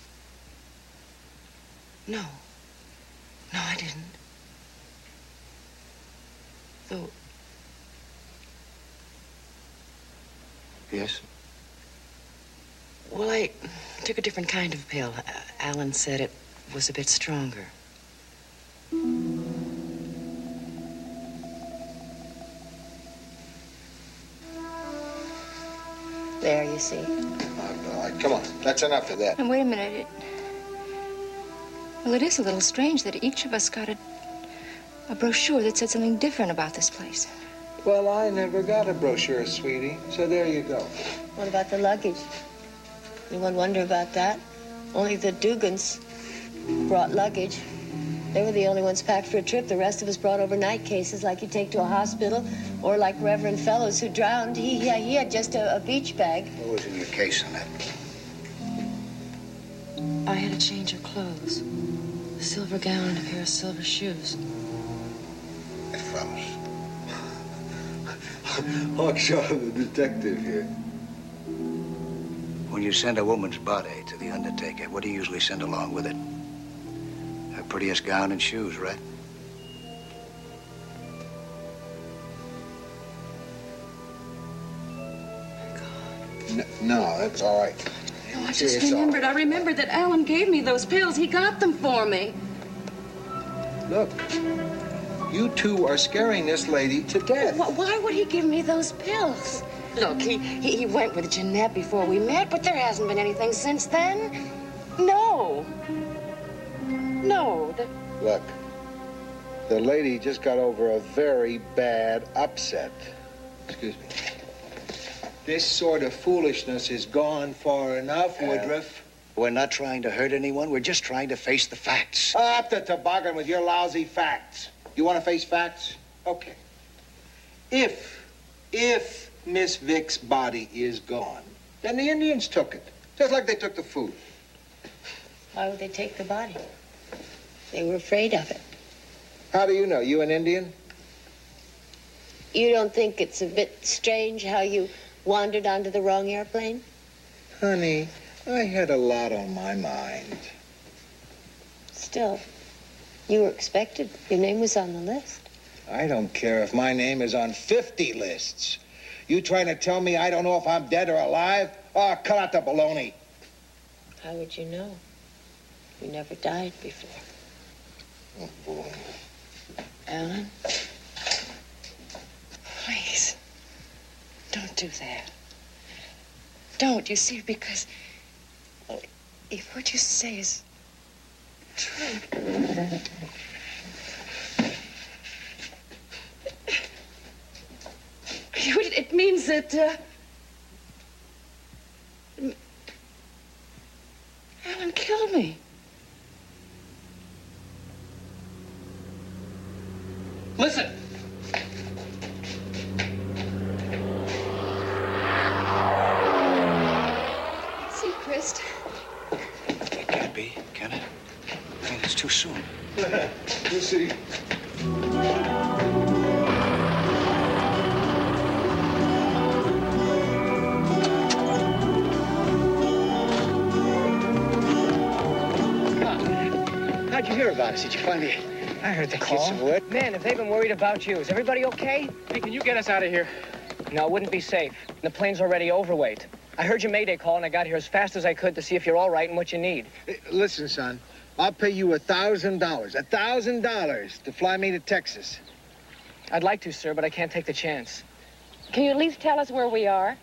No. No, I didn't. Though... Yes? Well, I took a different kind of pill. Alan said it was a bit stronger. There, you see. All right, come on. That's enough of that. And wait a minute. Well, it is a little strange that each of us got a brochure that said something different about this place. Well, I never got a brochure, sweetie. So there you go. What about the luggage? Anyone wonder about that? Only the Dugans brought luggage. They were the only ones packed for a trip. The rest of us brought overnight cases like you take to a hospital, or like Reverend Fellows who drowned. He had just a beach bag. What was in your case, Annette? I had a change of clothes. A silver gown and a pair of silver shoes. Fellows. Hawkshaw, the detective here. When you send a woman's body to the undertaker, what do you usually send along with it? Her prettiest gown and shoes, right? No, that's all right. No, I just remembered. I remembered that Alan gave me those pills. He got them for me. Look, you two are scaring this lady to death. Why would he give me those pills? Look, he went with Jeanette before we met, but there hasn't been anything since then. No. No. Look, the lady just got over a very bad upset. Excuse me. This sort of foolishness is gone far enough, Woodruff. We're not trying to hurt anyone. We're just trying to face the facts. Up the toboggan with your lousy facts. You want to face facts? Okay. If Miss Vick's body is gone, then the Indians took it, just like they took the food. Why would they take the body? They were afraid of it. How do you know? You an Indian? You don't think it's a bit strange how you wandered onto the wrong airplane? Honey, I had a lot on my mind. Still, you were expected. Your name was on the list. I don't care if my name is on 50 lists. You trying to tell me I don't know if I'm dead or alive? Oh, cut out the baloney. How would you know? You never died before. Oh, boy. Alan? Please. Don't do that. Don't, you see, because if what you say is true, it means that, Alan killed me. Listen. Seacrest. It can't be, can it? I think it's too soon. You see. How'd you hear about us? Did you find the... I heard the call. Man, if they've been worried about you, is everybody okay? Hey, can you get us out of here? No, it wouldn't be safe. The plane's already overweight. I heard your Mayday call, and I got here as fast as I could to see if you're all right and what you need. Listen, son, I'll pay you $1,000. $1,000 to fly me to Texas. I'd like to, sir, but I can't take the chance. Can you at least tell us where we are?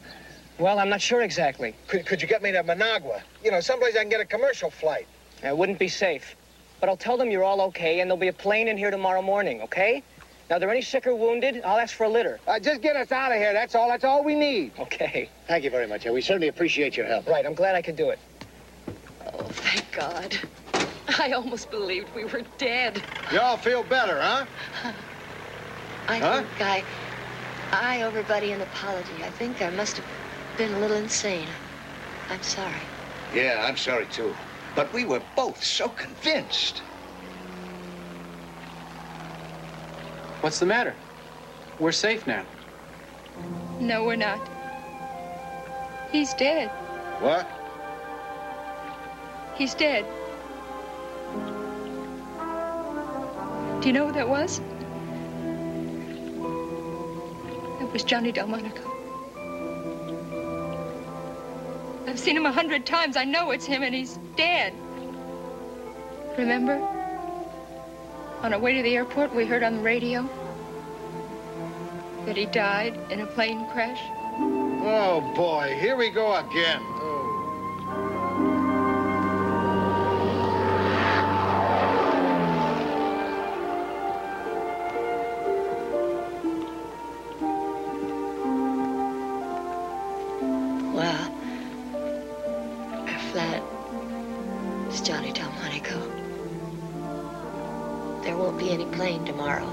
Well, I'm not sure exactly. Could you get me to Managua? You know, someplace I can get a commercial flight. It wouldn't be safe. But I'll tell them you're all okay, and there'll be a plane in here tomorrow morning, okay? Now, are there any sick or wounded? I'll ask for a litter. Just get us out of here. That's all. That's all we need. Okay. Thank you very much. We certainly appreciate your help. Right, I'm glad I could do it. Oh, thank God. I almost believed we were dead. You all feel better, huh? I think I owe everybody an apology. I think I must have been a little insane. I'm sorry. Yeah, I'm sorry, too. But we were both so convinced. What's the matter? We're safe now. No, we're not. He's dead. What? He's dead. Do you know who that was? It was Johnny Delmonico. I've seen him 100 times. I know it's him, and he's dead. Remember? On our way to the airport, we heard on the radio that he died in a plane crash. Oh, boy. Here we go again. Well, our flat is Johnny Delmonico. There won't be any plane tomorrow.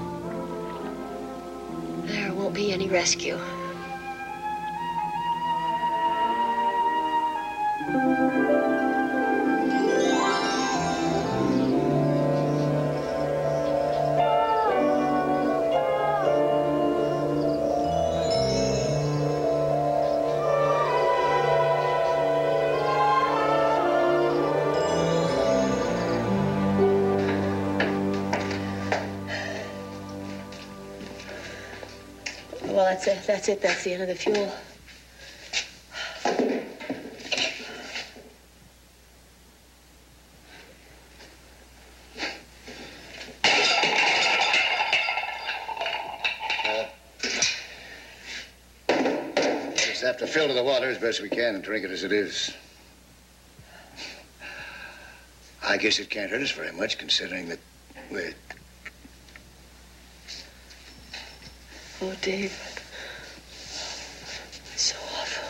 There won't be any rescue. Well, that's it. That's it. That's the end of the fuel. Just have to filter the water as best we can and drink it as it is. I guess it can't hurt us very much, considering that we're... Oh, Dave. It's so awful.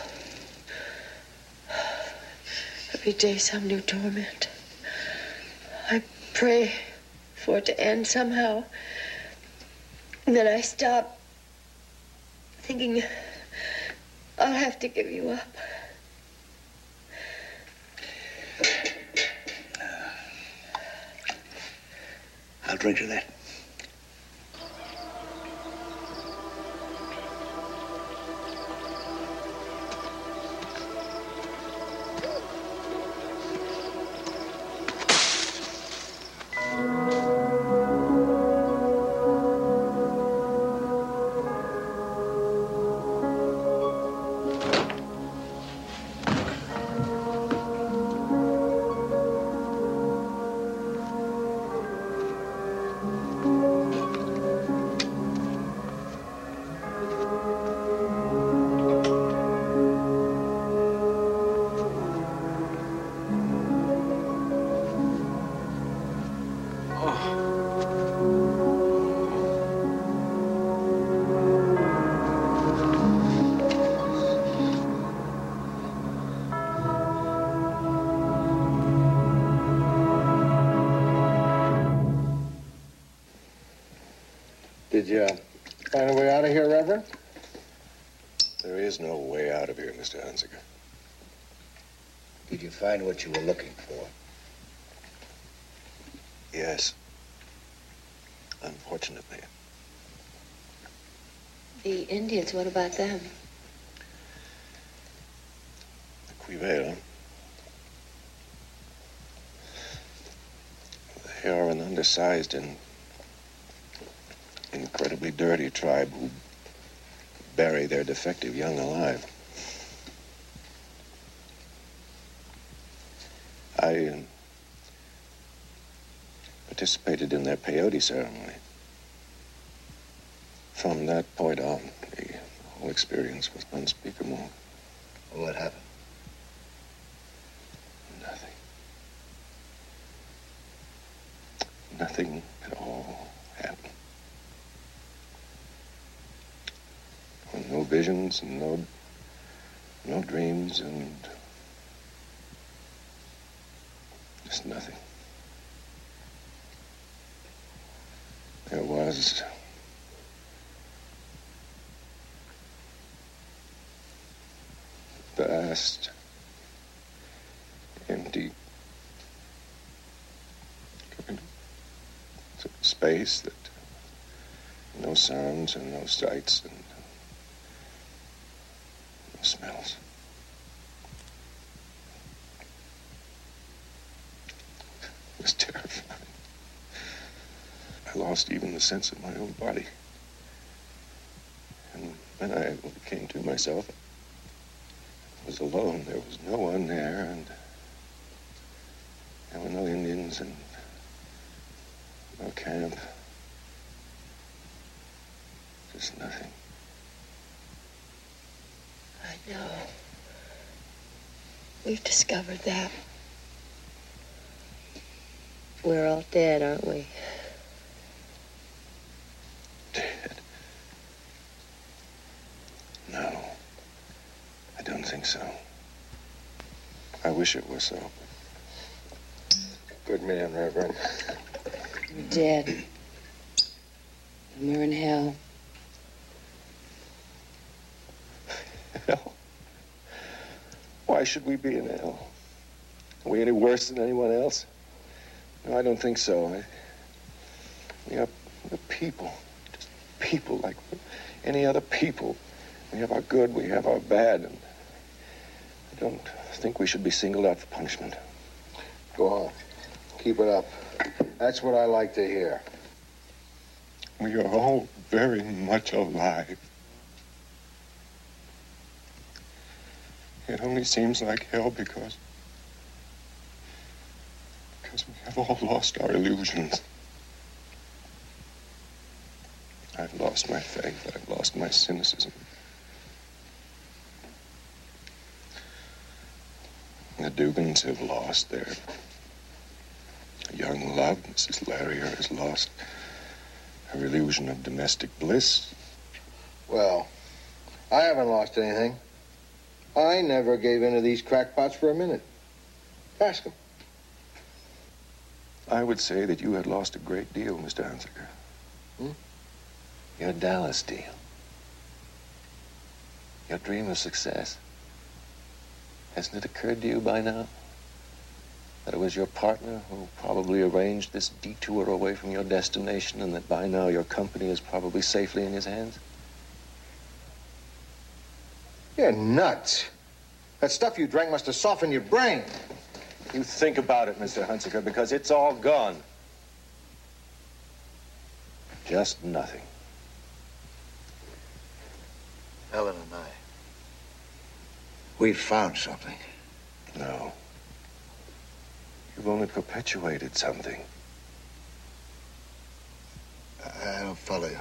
Every day some new torment. I pray for it to end somehow. And then I stop thinking I'll have to give you up. I'll drink to that. Did you find a way out of here, Reverend? There is no way out of here, Mr. Hunziker. Did you find what you were looking for? Yes. Unfortunately. The Indians, what about them? The Quivera. They are an undersized and incredibly dirty tribe who bury their defective young alive. participated in their peyote ceremony. From that point on, the whole experience was unspeakable. What happened? Nothing. Nothing at all happened. No visions, no dreams, and just nothing. There was vast, empty space that no sounds and no sights and no smells. It was terrifying. I lost even the sense of my own body. And when I came to myself, I was alone. There was no one there, and there were no Indians and no camp. Just nothing. I know. We've discovered that. We're all dead, aren't we? Dead? No. I don't think so. I wish it were so. Good man, Reverend. We're dead. And we're in hell. Hell? Why should we be in hell? Are we any worse than anyone else? No, I don't think so. We're people. Just people like any other people. We have our good, we have our bad, and I don't think we should be singled out for punishment. Go on. Keep it up. That's what I like to hear. We are all very much alive. It only seems like hell because we have all lost our illusions. I've lost my faith. I've lost my cynicism. The Dugans have lost their young love. Mrs. Larrier has lost her illusion of domestic bliss. Well, I haven't lost anything. I never gave in to these crackpots for a minute. Ask them. I would say that you had lost a great deal, Mr. Hunziker. Your Dallas deal. Your dream of success. Hasn't it occurred to you by now that it was your partner who probably arranged this detour away from your destination, and that by now your company is probably safely in his hands? You're nuts. That stuff you drank must have softened your brain. You think about it, Mr. Hunziker, because it's all gone. Just nothing. Ellen and I. We've found something. No. You've only perpetuated something. I don't follow you.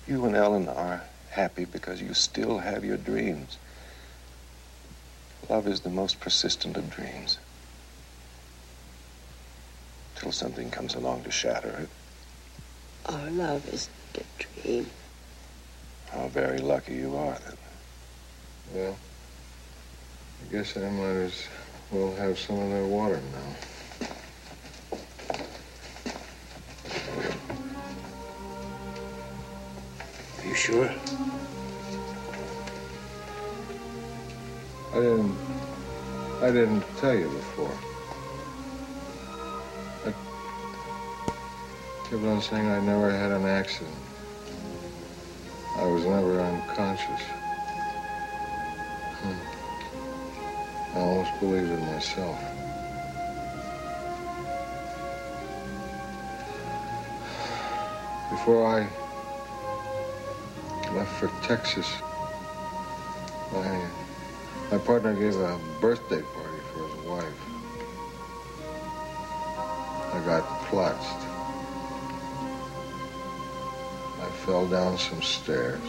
You and Ellen are happy because you still have your dreams. Love is the most persistent of dreams. Till something comes along to shatter it. Our love isn't a dream. How very lucky you are, then. Well, I guess I might as well have some of their water now. Are you sure? I didn't tell you before. I kept on saying I never had an accident. I was never unconscious. I almost believed it myself. Before I left for Texas, my partner gave a birthday party for his wife. I got clutched. fell down some stairs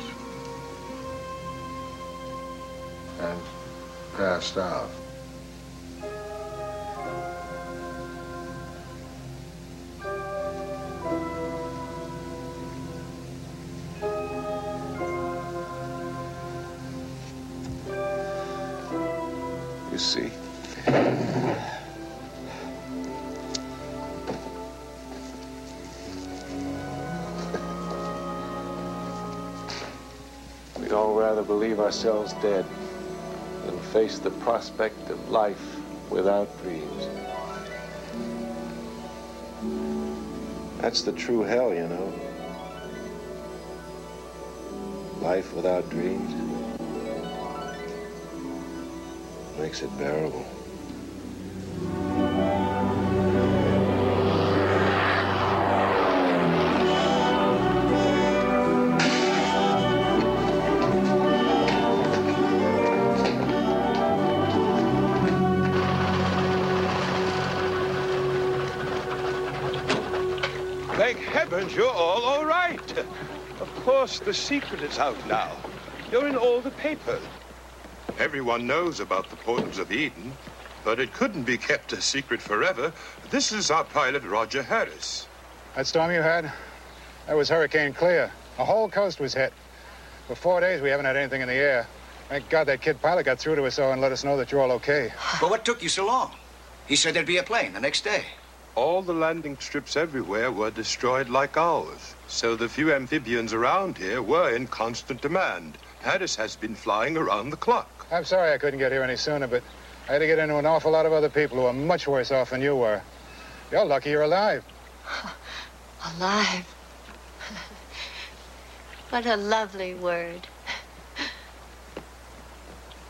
and passed out. You see? We'd all rather believe ourselves dead than face the prospect of life without dreams. That's the true hell, you know. Life without dreams makes it bearable. Thank heavens you're all right. Of course, the secret is out now. You're in all the papers. Everyone knows about the portals of Eden, but it couldn't be kept a secret forever. This is our pilot, Roger Harris. That storm you had? That was Hurricane Clear. The whole coast was hit. For 4 days, we haven't had anything in the air. Thank God that kid pilot got through to us all and let us know that you're all okay. But what took you so long? He said there'd be a plane the next day. All the landing strips everywhere were destroyed like ours, so the few amphibians around here were in constant demand. Harris has been flying around the clock. I'm sorry I couldn't get here any sooner, but I had to get into an awful lot of other people who are much worse off than you were. You're lucky you're alive. Alive. What a lovely word.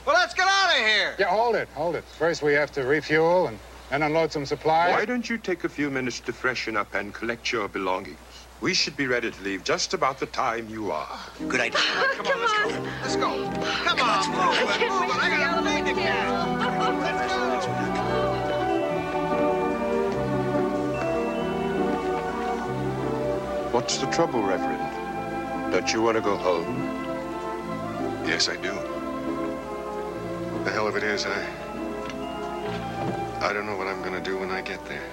Well, let's get out of here. Yeah, hold it. First we have to refuel and unload some supplies. Why don't you take a few minutes to freshen up and collect your belongings? We should be ready to leave just about the time you are. Good idea. Come on, let's go. Let's go. Come on, move it. I gotta leave the What's the trouble, Reverend? Don't you want to go home? Yes, I do. The hell of it is, I don't know what I'm gonna do when I get there.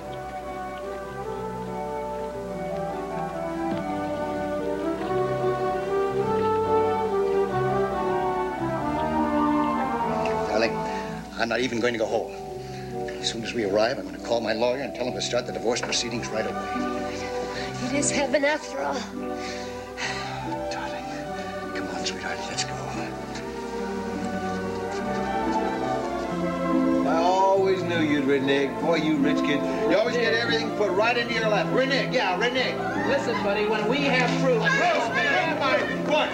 Darling, I'm not even going to go home. As soon as we arrive, I'm going to call my lawyer and tell him to start the divorce proceedings right away. It is heaven after all. Darling, come on, sweetheart, let's go. I always knew you'd renege. Boy, you rich kid. You always get everything put right into your lap. Renege, yeah, renege. Listen, buddy, when we have proof... What?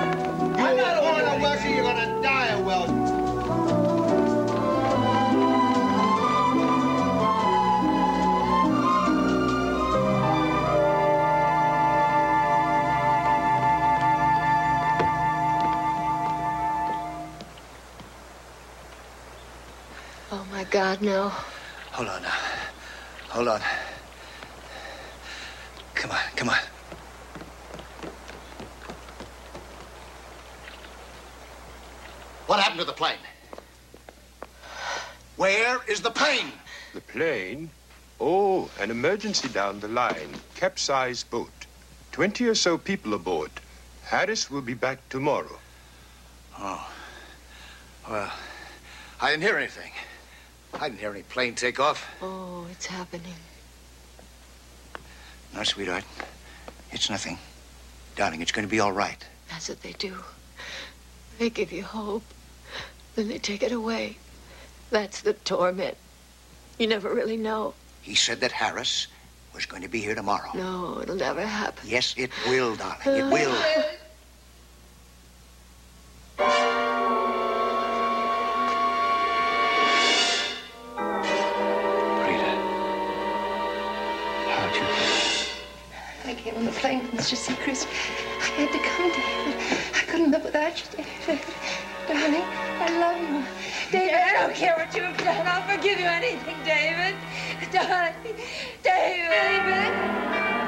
You were born a Welshie, you're gonna die a Welsh. Oh, my God, no. Hold on now. Hold on. Come on, come on. What happened to the plane? Where is the plane? The plane? Oh, an emergency down the line. Capsized boat. 20 or so people aboard. Harris will be back tomorrow. Oh. Well, I didn't hear anything. I didn't hear any plane take off. Oh, it's happening. No, sweetheart. It's nothing. Darling, it's going to be all right. That's what they do. They give you hope. Then they take it away. That's the torment. You never really know. He said that Harris was going to be here tomorrow. No, it'll never happen. Yes, it will, darling. It will. I came on the plane with Mr. Seacrest. I had to come, David. I couldn't live without you, David. Darling, I love you. David, I don't care what you've done. I'll forgive you anything, David. Darling, David.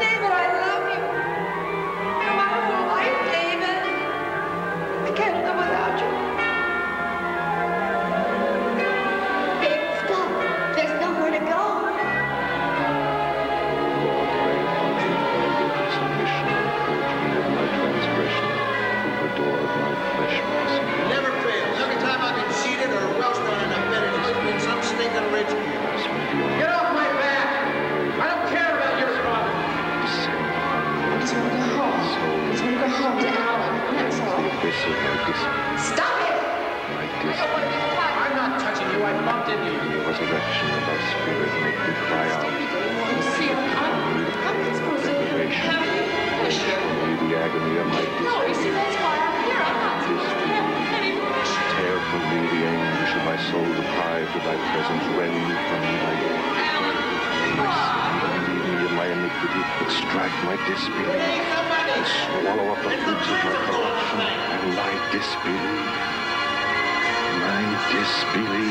David, I love you. You're my whole life. And the resurrection of thy spirit make me cry out. Deprivation. For me the agony of my disbelief. Tear from me the anguish of my soul deprived of thy presence. Rend from me thy relieve me of my iniquity. Extract my disbelief. And swallow up the fruits of my corruption and my disbelief. My disbelief.